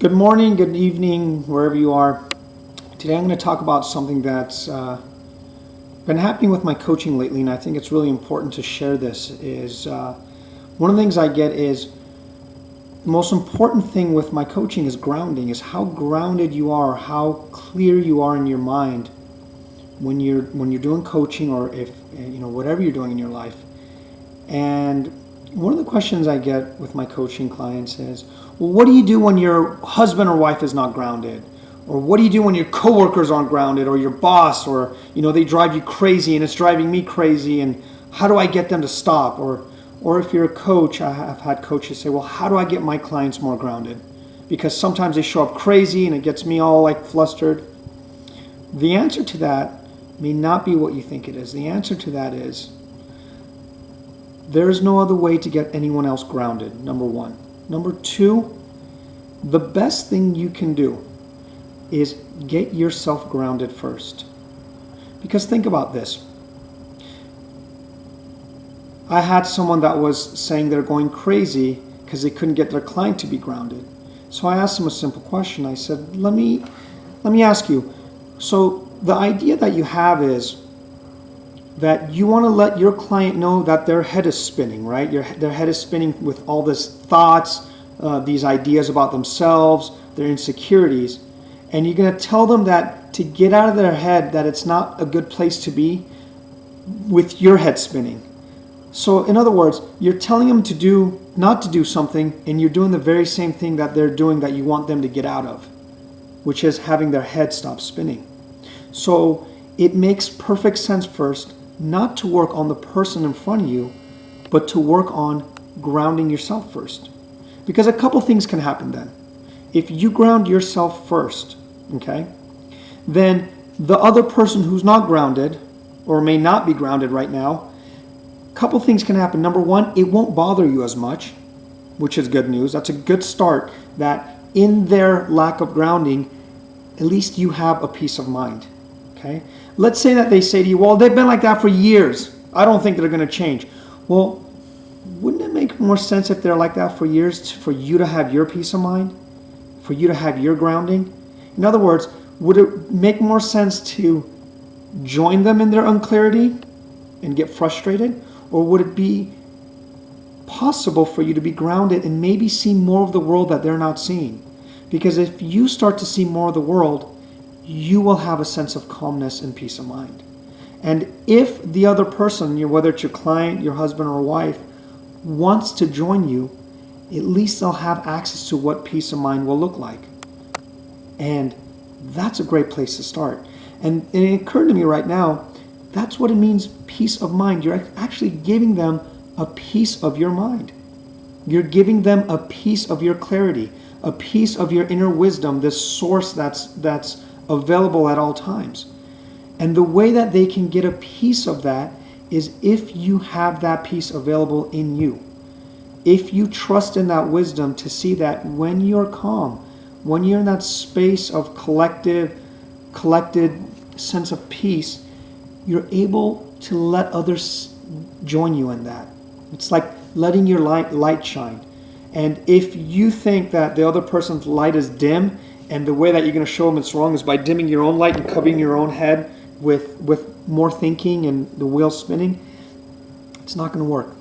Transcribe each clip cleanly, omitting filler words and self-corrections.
Good morning, good evening, wherever you are. Today I'm going to talk about something that's been happening with my coaching lately, and I think it's really important to share this. One of the things I get is the most important thing with my coaching is grounding, is how grounded you are, how clear you are in your mind when you're doing coaching, or if whatever you're doing in your life. And one of the questions I get with my coaching clients is, well, what do you do when your husband or wife is not grounded? Or what do you do when your coworkers aren't grounded, or your boss, or they drive you crazy and it's driving me crazy, and how do I get them to stop? Or if you're a coach, I've had coaches say, well, how do I get my clients more grounded? Because sometimes they show up crazy and it gets me all like flustered. The answer to that may not be what you think it is. The answer to that is, there is no other way to get anyone else grounded, number one. Number two, the best thing you can do is get yourself grounded first. Because think about this. I had someone that was saying they're going crazy because they couldn't get their client to be grounded. So I asked them a simple question. I said, let me ask you, so the idea that you have is that you want to let your client know that their head is spinning, right? Their head is spinning with all these thoughts, these ideas about themselves, their insecurities. And you're going to tell them that to get out of their head, that it's not a good place to be with your head spinning. So in other words, you're telling them not to do something, and you're doing the very same thing that they're doing that you want them to get out of, which is having their head stop spinning. So it makes perfect sense first not to work on the person in front of you, but to work on grounding yourself first. Because a couple things can happen then. If you ground yourself first, okay, then the other person who's not grounded, or may not be grounded right now, a couple things can happen. Number one, it won't bother you as much, which is good news. That's a good start, that in their lack of grounding, at least you have a peace of mind. Okay? Let's say that they say to you, well, they've been like that for years. I don't think they're going to change. Well, wouldn't it make more sense if they're like that for years for you to have your peace of mind? For you to have your grounding? In other words, would it make more sense to join them in their unclarity and get frustrated? Or would it be possible for you to be grounded and maybe see more of the world that they're not seeing? Because if you start to see more of the world, you will have a sense of calmness and peace of mind. And if the other person, whether it's your client, your husband or wife, wants to join you, at least they'll have access to what peace of mind will look like. And that's a great place to start. And it occurred to me right now, that's what it means, peace of mind. You're actually giving them a piece of your mind. You're giving them a piece of your clarity, a piece of your inner wisdom, this source that's available at all times. And the way that they can get a piece of that is if you have that piece available in you. If you trust in that wisdom to see that when you're calm, when you're in that space of collected sense of peace, you're able to let others join you in that. It's like letting your light shine. And if you think that the other person's light is dim, and the way that you're going to show them it's wrong is by dimming your own light and covering your own head with more thinking and the wheel spinning, it's not going to work.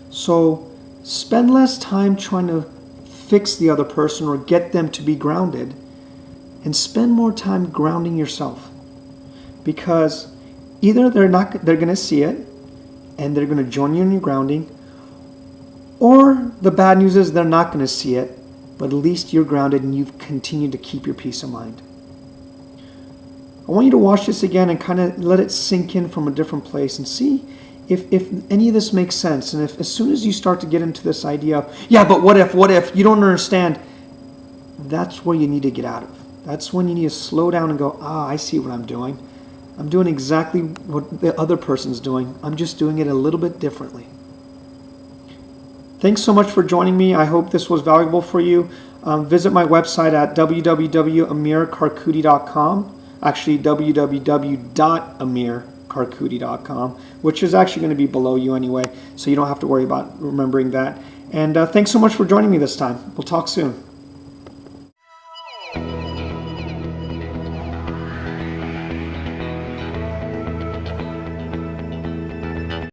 So spend less time trying to fix the other person or get them to be grounded, and spend more time grounding yourself. Because either they're going to see it and they're going to join you in your grounding, or the bad news is they're not going to see it, but at least you're grounded and you've continued to keep your peace of mind. I want you to watch this again and kind of let it sink in from a different place and see if any of this makes sense. And if as soon as you start to get into this idea of, yeah, but what if, you don't understand, that's where you need to get out of. That's when you need to slow down and go, I see what I'm doing. I'm doing exactly what the other person's doing. I'm just doing it a little bit differently. Thanks so much for joining me. I hope this was valuable for you. Visit my website at www.amirkarkouti.com. Actually, www.amirkarkouti.com, which is actually going to be below you anyway, so you don't have to worry about remembering that. And thanks so much for joining me this time. We'll talk soon.